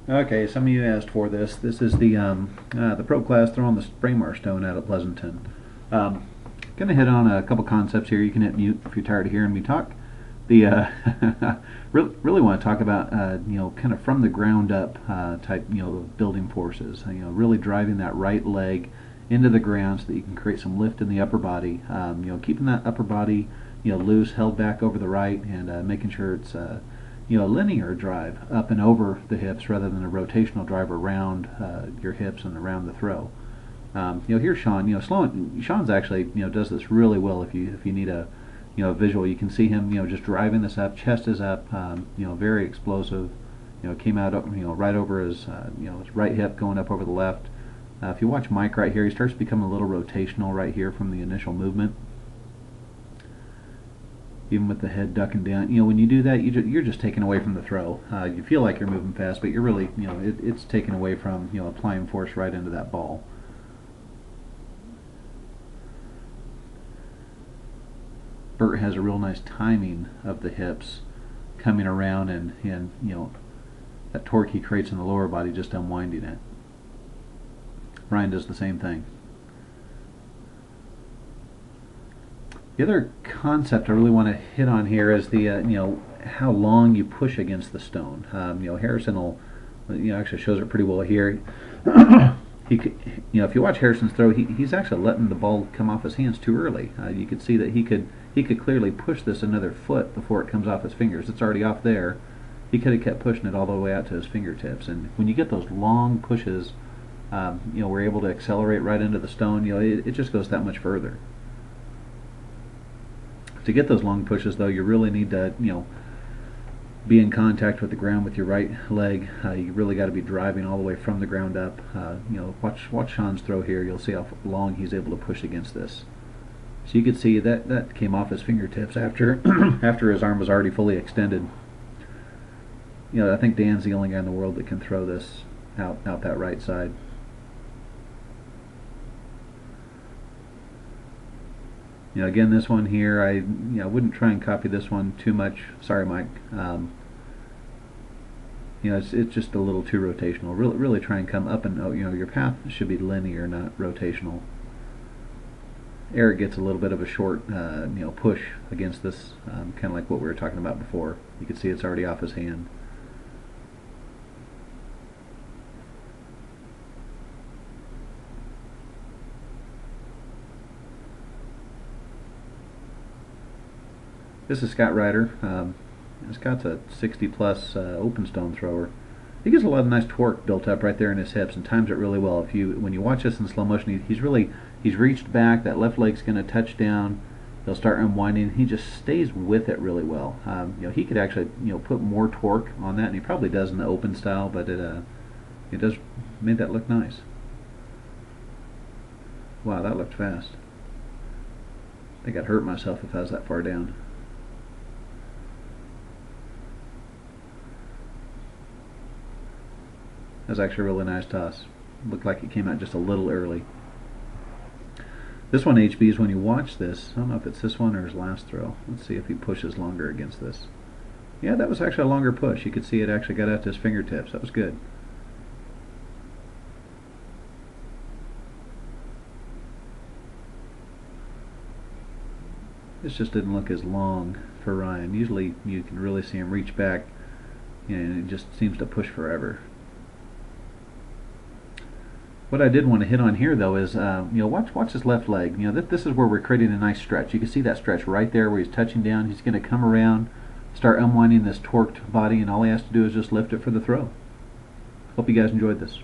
Okay, some of you asked for this. This is the pro class throw on the Braemar stone out at Pleasanton. Um, Going to hit on a couple concepts here. You can hit mute if you're tired of hearing me talk. The really want to talk about kind of from the ground up type building forces. Really driving that right leg into the ground so that you can create some lift in the upper body. Keeping that upper body loose, held back over the right, and making sure it's linear drive up and over the hips rather than a rotational drive around your hips and around the throw. Here's Sean. Sean's actually does this really well. If you need a visual, you can see him just driving this up. Chest is up. Very explosive. Came out right over his his right hip going up over the left. If you watch Mike right here, he starts to become a little rotational right here from the initial movement. Even with the head ducking down, when you do that, you're just taking away from the throw. You feel like you're moving fast, but you're really, it's taken away from applying force right into that ball. Bert has a real nice timing of the hips coming around, and that torque he creates in the lower body just unwinding it. Ryan does the same thing. The other concept I really want to hit on here is the how long you push against the stone. Harrison will actually shows it pretty well here. If you watch Harrison's throw, he's actually letting the ball come off his hands too early. You could see that he could clearly push this another foot before it comes off his fingers. It's already off there. He could have kept pushing it all the way out to his fingertips. And when you get those long pushes, we're able to accelerate right into the stone. It just goes that much further. To get those long pushes, though, you really need to, be in contact with the ground with your right leg. You really got to be driving all the way from the ground up. Watch Sean's throw here. You'll see how long he's able to push against this. So you could see that came off his fingertips after after his arm was already fully extended. I think Dan's the only guy in the world that can throw this out that right side. Again, this one here, I wouldn't try and copy this one too much. Sorry, Mike. It's just a little too rotational. Really try and come up and your path should be linear, not rotational. Eric gets a little bit of a short push against this, kind of like what we were talking about before. You can see it's already off his hand. This is Scott Ryder. Scott's a 60 plus open stone thrower. He gets a lot of nice torque built up right there in his hips and times it really well. When you watch this in slow motion, he's reached back. That left leg's going to touch down. He'll start unwinding. He just stays with it really well. He could actually put more torque on that, and he probably does in the open style, but it does made that look nice. Wow, that looked fast. I think I'd hurt myself if I was that far down. That was actually a really nice toss. Looked like it came out just a little early. This one, HB's, when you watch this, I don't know if it's this one or his last throw. Let's see if he pushes longer against this. Yeah, that was actually a longer push. You could see it actually got out to his fingertips. That was good. This just didn't look as long for Ryan. Usually you can really see him reach back, and it just seems to push forever. What I did want to hit on here, though, is watch his left leg. This is where we're creating a nice stretch. You can see that stretch right there where he's touching down. He's going to come around, start unwinding this torqued body, and all he has to do is just lift it for the throw. Hope you guys enjoyed this.